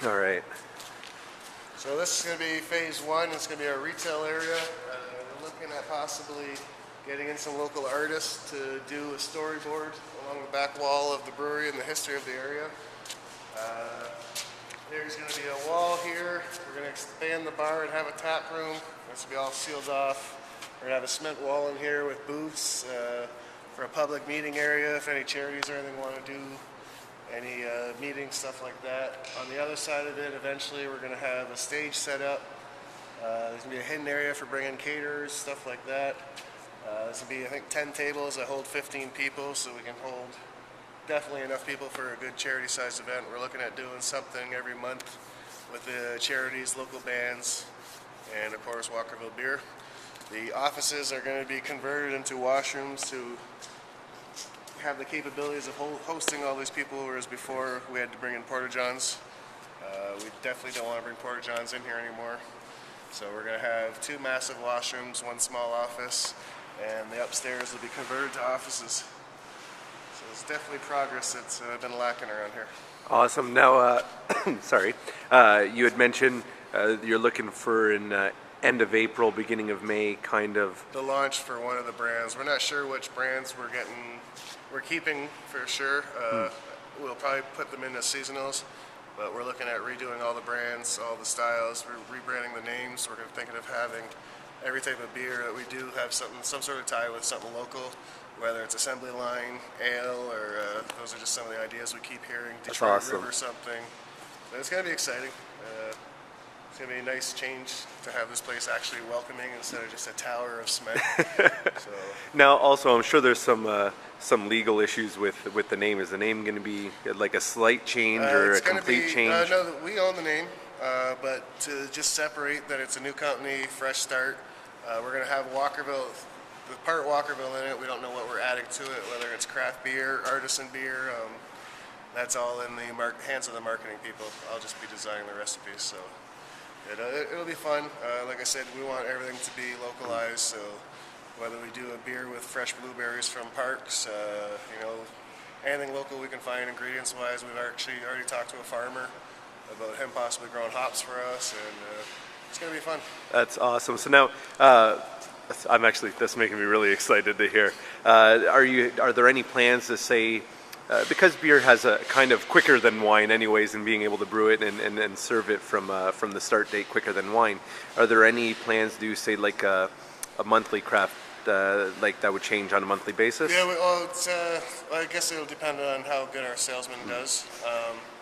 All right. So this is going to be phase one. It's going to be our retail area. We're looking at possibly getting in some local artists to do a storyboard along the back wall of the brewery and the history of the area. There's going to be a wall here. We're going to expand the bar and have a tap room. This will be all sealed off. We're going to have a cement wall in here with booths for a public meeting area if any charities or anything want to do any meetings, stuff like that. On the other side of it, eventually we're going to have a stage set up. There's going to be a hidden area for bringing caterers, stuff like that. There's going to be, I think, 10 tables that hold 15 people, so we can hold definitely enough people for a good charity-sized event. We're looking at doing something every month with the charities, local bands, and of course Walkerville beer. The offices are going to be converted into washrooms to have the capabilities of hosting all these people, whereas before we had to bring in porta-johns. We definitely don't want to bring porta-johns in here anymore. So we're going to have 2 massive washrooms, 1 small office, and the upstairs will be converted to offices. So it's definitely progress that's been lacking around here. Awesome. Now, sorry, you had mentioned you're looking for an end of April, beginning of May, kind of. The launch for one of the brands. We're not sure which brands we're keeping for sure. We'll probably put them into seasonals, but we're looking at redoing all the brands, all the styles. We're rebranding the names. We're thinking of having every type of beer that we do have some sort of tie with something local, whether it's assembly line, ale, or those are just some of the ideas we keep hearing. Detroit awesome. River something. But it's going to be exciting. It's going to be a nice change to have this place actually welcoming instead of just a tower of cement. So. Now, also, I'm sure there's some legal issues with the name. Is the name going to be like a slight change or a complete change? No, we own the name, but to just separate that it's a new company, fresh start, we're going to have Walkerville, the part Walkerville in it. We don't know what we're adding to it, whether it's craft beer, artisan beer. That's all in the hands of the marketing people. I'll just be designing the recipes, so. It'll be fun. Like I said, we want everything to be localized, so whether we do a beer with fresh blueberries from parks, anything local we can find ingredients-wise. We've actually already talked to a farmer about him possibly growing hops for us, and it's going to be fun. That's awesome. So now, that's making me really excited to hear. Are there any plans to say, because beer has a kind of quicker than wine anyways in being able to brew it and serve it from the start date quicker than wine, are there any plans to do, say, like a monthly craft, like that would change on a monthly basis? Yeah, I guess it'll depend on how good our salesman does.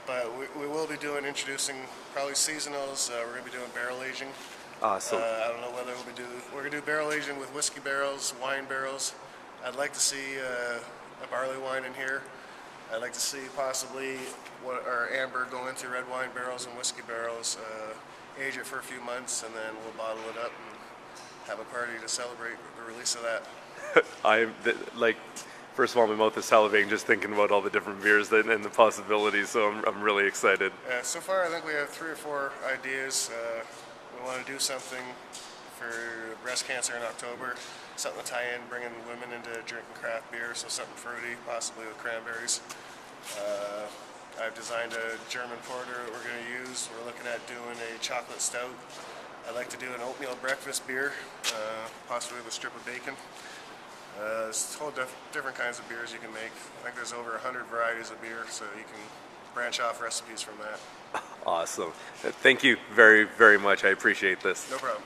But we will be introducing probably seasonals. We're going to be doing barrel aging. Awesome. I don't know whether we're going to do barrel aging with whiskey barrels, wine barrels. I'd like to see a barley wine in here. I'd like to see possibly our amber go into red wine barrels and whiskey barrels, age it for a few months, and then we'll bottle it up and have a party to celebrate the release of that. First of all, my mouth is salivating just thinking about all the different beers and the possibilities, so I'm really excited. So far, I think we have 3 or 4 ideas. We want to do something for breast cancer in October, something to tie in, bringing women into drinking craft beer, so something fruity, possibly with cranberries. I've designed a German porter that we're going to use. We're looking at doing a chocolate stout. I'd like to do an oatmeal breakfast beer, possibly with a strip of bacon. There's whole different kinds of beers you can make. I think there's over 100 varieties of beer, so you can branch off recipes from that. Awesome. Thank you very, very much. I appreciate this. No problem.